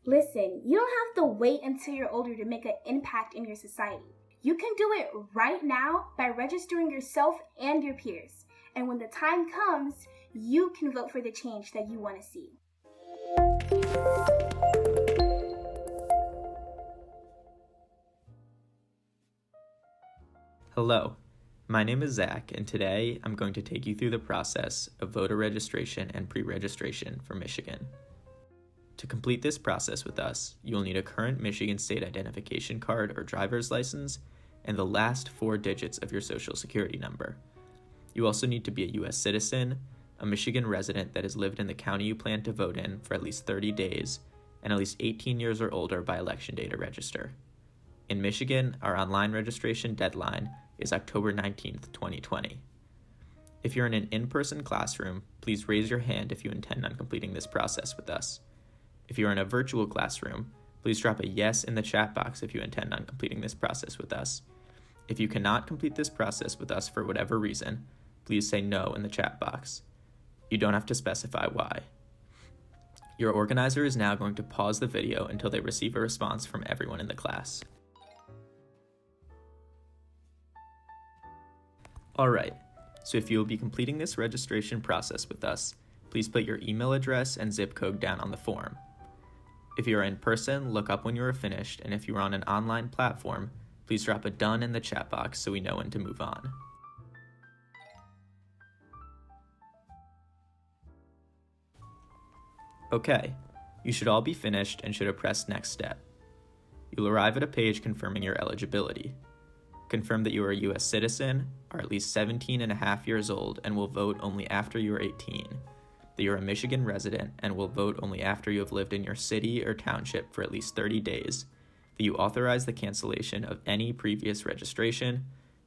Listen, you don't have to wait until you're older to make an impact in your society. You can do it right now by registering yourself and your peers. And when the time comes, you can vote for the change that you want to see. Hello, my name is Zach, and today I'm going to take you through the process of voter registration and pre-registration for Michigan. To complete this process with us, you will need a current Michigan State Identification Card or driver's license and the last 4 digits of your Social Security number. You also need to be a U.S. citizen, a Michigan resident that has lived in the county you plan to vote in for at least 30 days, and at least 18 years or older by election day to register. In Michigan, our online registration deadline is October 19th, 2020. If you're in an in-person classroom, please raise your hand if you intend on completing this process with us. If you're in a virtual classroom, please drop a yes in the chat box if you intend on completing this process with us. If you cannot complete this process with us for whatever reason, please say no in the chat box. You don't have to specify why. Your organizer is now going to pause the video until they receive a response from everyone in the class. Alright, so if you will be completing this registration process with us, please put your email address and zip code down on the form. If you are in person, look up when you are finished, and if you are on an online platform, please drop a done in the chat box so we know when to move on. Okay, you should all be finished and should have pressed next step. You'll arrive at a page confirming your eligibility. Confirm that you are a U.S. citizen, are at least 17 and a half years old, and will vote only after you are 18. That you are a Michigan resident and will vote only after you have lived in your city or township for at least 30 days. That you authorize the cancellation of any previous registration,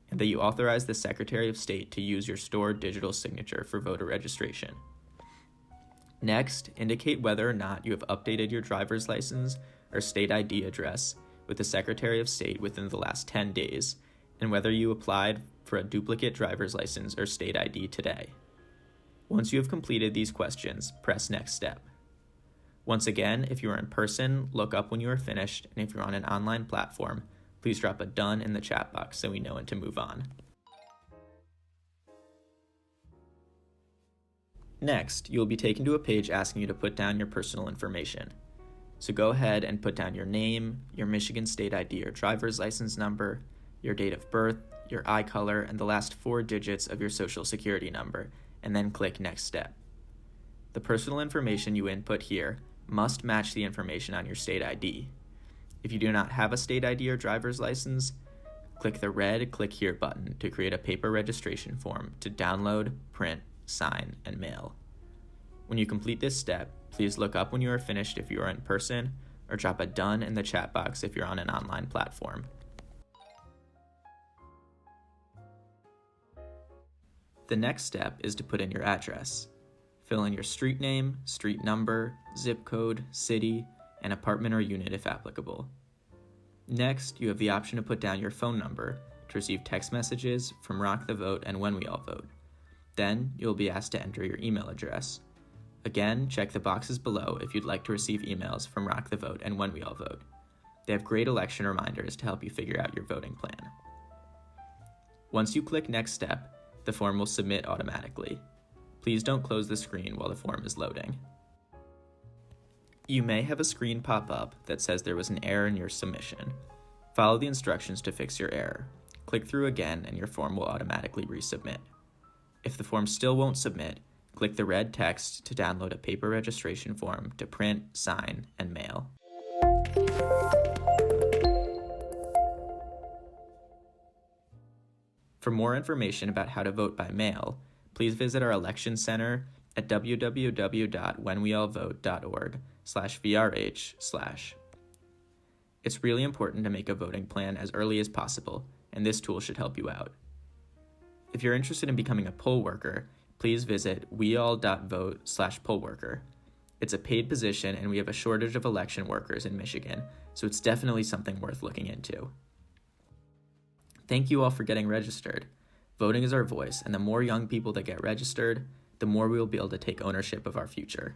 and that you authorize the Secretary of State to use your stored digital signature for voter registration. Next, indicate whether or not you have updated your driver's license or state ID address with the Secretary of State within the last 10 days, and whether you applied for a duplicate driver's license or state ID today. Once you have completed these questions, press next step. Once again, if you are in person, look up when you are finished, and if you're on an online platform, please drop a done in the chat box so we know when to move on. Next, you will be taken to a page asking you to put down your personal information. So go ahead and put down your name, your Michigan State ID or driver's license number, your date of birth, your eye color, and the last 4 digits of your Social Security number, and then click Next Step. The personal information you input here must match the information on your state ID. If you do not have a state ID or driver's license, click the red Click Here button to create a paper registration form to download, print, sign, and mail. When you complete this step, please look up when you are finished if you are in person, or drop a done in the chat box if you're on an online platform. The next step is to put in your address. Fill in your street name, street number, zip code, city, and apartment or unit if applicable. Next, you have the option to put down your phone number to receive text messages from Rock the Vote and When We All Vote. Then, you'll be asked to enter your email address. Again, check the boxes below if you'd like to receive emails from Rock the Vote and When We All Vote. They have great election reminders to help you figure out your voting plan. Once you click Next Step, the form will submit automatically. Please don't close the screen while the form is loading. You may have a screen pop up that says there was an error in your submission. Follow the instructions to fix your error. Click through again and your form will automatically resubmit. If the form still won't submit, click the red text to download a paper registration form to print, sign, and mail. For more information about how to vote by mail, please visit our election center at www.whenweallvote.org/vrh/. It's really important to make a voting plan as early as possible, and this tool should help you out. If you're interested in becoming a poll worker, please visit weall.vote/pollworker. It's a paid position, and we have a shortage of election workers in Michigan, so it's definitely something worth looking into. Thank you all for getting registered. Voting is our voice, and the more young people that get registered, the more we will be able to take ownership of our future.